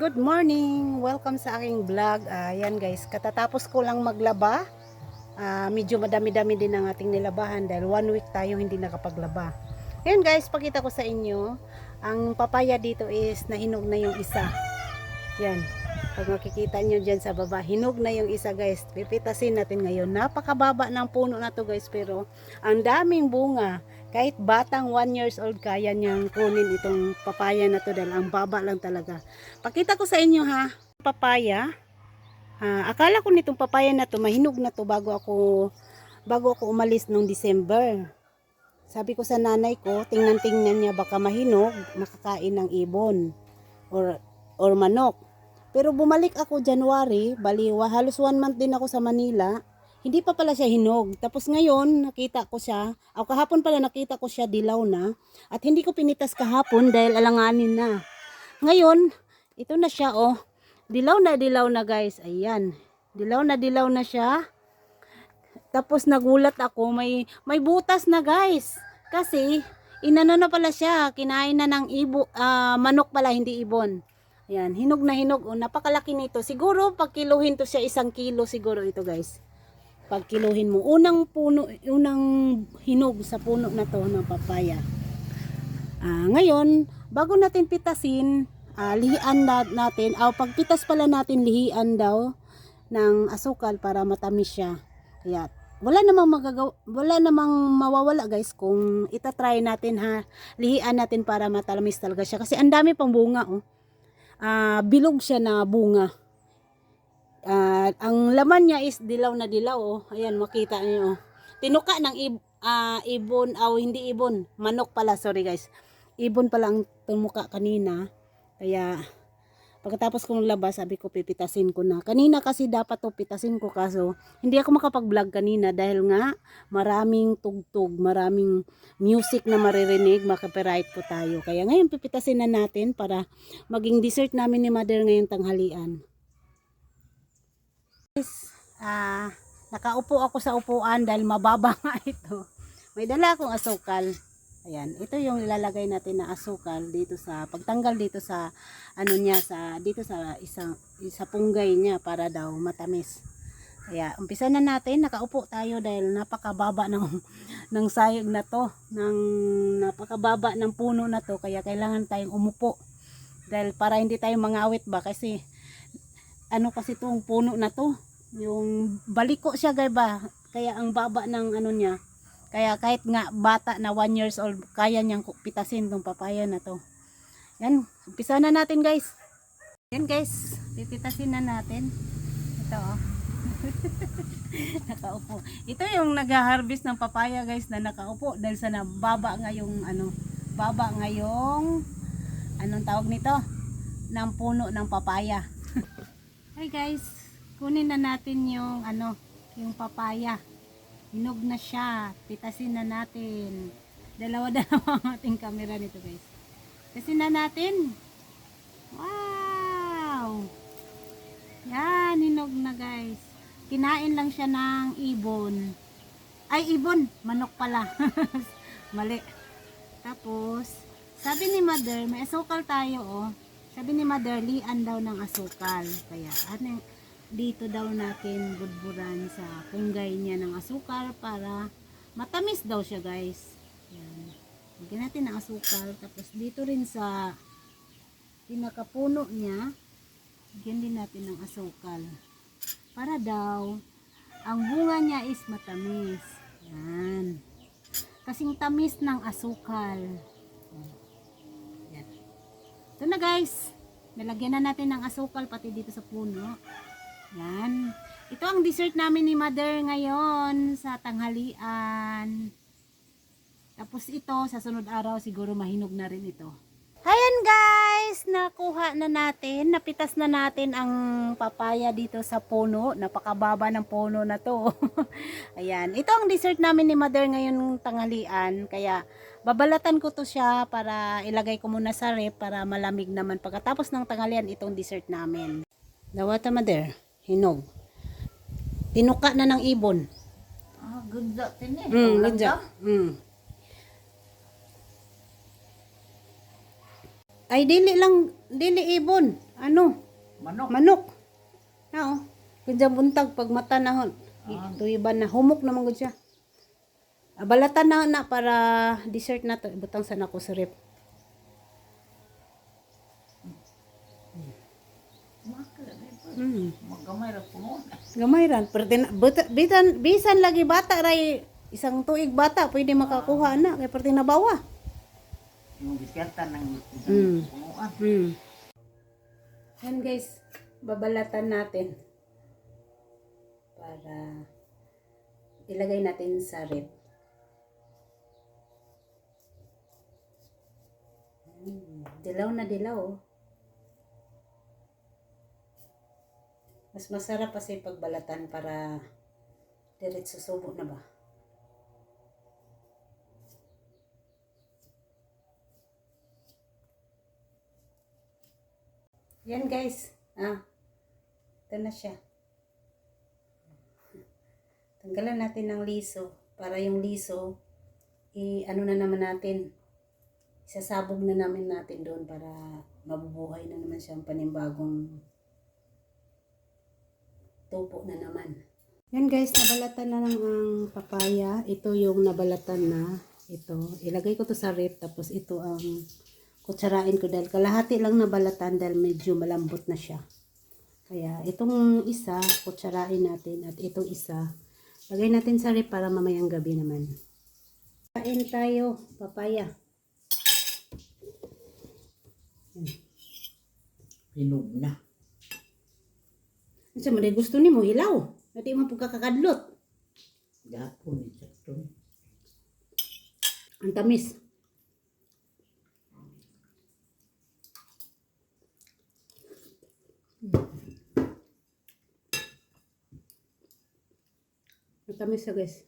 Good morning! Welcome sa aking vlog. Ayan guys, katatapos ko lang maglaba. Medyo madami-dami din ang ating nilabahan dahil 1 week tayo hindi nakapaglaba. Ayan guys, pakita ko sa inyo. Ang papaya dito is nahinog na yung isa. Yan. Pag makikita nyo dyan sa baba, hinog na yung isa guys. Pipitasin natin ngayon. Napakababa ng puno na to guys, pero ang daming bunga. Kahit batang 1 years old kaya niyang kunin itong papaya na to dahil ang baba lang talaga. Pakita ko sa inyo ha, papaya. Akala ko nitong papaya na to mahinog na to bago ako umalis nung December. Sabi ko sa nanay ko, tingnan niya baka mahinog, makakain ng ibon or manok. Pero bumalik ako January, baliwa, halos 1 month din ako sa Manila. Hindi pa pala siya hinog. Tapos ngayon, nakita ko siya, kahapon pala nakita ko siya dilaw na. At hindi ko pinitas kahapon dahil alanganin na. Ngayon, ito na siya oh. Dilaw na guys. Ayan. Dilaw na siya. Tapos nagulat ako, may butas na guys. Kasi, inano na pala siya, kinain na ng manok pala, hindi ibon. Ayan, hinog na hinog. Oh, napakalaki nito. Siguro, pag kiluhin to siya, 1 kilo siguro ito guys. Pag kiluhin mo, unang hinog sa puno na to ng papaya. Ngayon, bago natin pitasin, lihian natin, pagpitas pala natin, lihian daw ng asukal para matamis siya. Kaya, wala namang mawawala guys kung itatry natin ha, lihian natin para matamis talaga siya. Kasi ang dami pang bunga oh. Bilog siya na bunga. Ang laman niya is dilaw na dilaw oh. Ayan, makita niyo oh. Tinuka ng ibon, hindi ibon, manok pala, sorry guys. Ibon pala ang tumuka kanina. Kaya pagkatapos kong labas, sabi ko pipitasin ko na. Kanina kasi dapat to pitasin ko kaso hindi ako makapag-vlog kanina dahil nga maraming tugtog, maraming music na maririnig, makapiright po tayo. Kaya ngayon pipitasin na natin para maging dessert namin ni Mother ngayong tanghalian. Nakaupo ako sa upuan dahil mababa nga ito. May dala akong asukal. Ayan, ito yung ilalagay natin na asukal dito sa pagtanggal dito sa dito sa isa punggay niya para daw matamis. Kaya umpisa na natin, nakaupo tayo dahil napakababa ng sayog na to, napakababa ng puno na to, kaya kailangan tayong umupo. Dahil para hindi tayo mangawit ba kasi kasi itong puno na to, yung baliko siya guys ba, kaya ang baba ng niya, kaya kahit nga bata na 1 years old, kaya niyang pitasin tong papaya na to. Yan, umpisa na natin guys. Yan guys, pipitasin na natin. Ito oh. Nakaupo. Ito yung nag-harvest ng papaya guys na nakaupo dahil sa nababa nga yung baba nga yung anong tawag nito? Ng puno ng papaya. Hi guys, kunin na natin yung yung papaya. Hinog na siya. Pitasin na natin. Dalawa ang ating camera nito guys. Pitasin na natin. Wow! Yan, hinog na guys. Kinain lang siya ng ibon. Ay, ibon. Manok pala. Mali. Tapos, sabi ni Mother, may asukal tayo oh. Sabi ni Mother, lian daw ng asukal. Kaya, dito daw natin budburan sa punggay niya ng asukal para matamis daw siya guys. Yan. Lagyan natin ng asukal. Tapos dito rin sa pinakapuno niya, lagyan din natin ng asukal. Para daw, ang bunga niya is matamis. Yan. Kasing tamis ng asukal. Yan. Ito na guys. Nalagyan na natin ng asukal pati dito sa puno. Yan. Ito ang dessert namin ni Mother ngayon sa tanghalian. Tapos ito, sa sunod araw siguro mahinog na rin ito. Ayan guys, nakuha na natin, napitas na natin ang papaya dito sa puno. Napakababa ng puno na to. Ayan, ito ang dessert namin ni Mother ngayon tanghalian. Kaya babalatan ko to siya para ilagay ko muna sa ref para malamig naman. Pagkatapos ng tanghalian, itong dessert namin. Dawata Mother, hinog. Tinuka na ng ibon. Good job din eh. Good job. Ay, dili ibon. ano, Manok. manok. Nao, kanya buntag pag mata nahon. Tuiban na humok naman gud siya. Balatan na para dessert na to. Butang sana ko sa rep. Magamay ra puno. Gamay ran, pero bisan lagi bata ray isang tuig bata pwede makakuha na kay perti nabawa. Yung bisyatan ng punuan. Yan guys, babalatan natin para ilagay natin sa rep. Dilaw na dilaw. Oh. Mas masarap kasi pagbalatan para diretso subo na ba. Yan guys. Ito na siya. Tanggalan natin ng liso para yung liso ano na naman natin. Isasabog na namin natin doon para mabubuhay na naman siyang panibagong tupo na naman. Yan guys, nabalatan na lang ang papaya. Ito yung nabalatan na. Ito. Ilagay ko to sa rep. Tapos ito ang kutsarain ko dahil kalahati lang nabalatan dahil medyo malambot na siya. Kaya itong isa, kutsarain natin. At itong isa, lagay natin sa rep para mamayang gabi naman. Kain tayo, papaya. Hinog na. Sa mga gusto ni mo, hilaw. Hindi mo pagkakakadlot. Gapon ni sakto. Ang tamis. Ang tamis siya guys.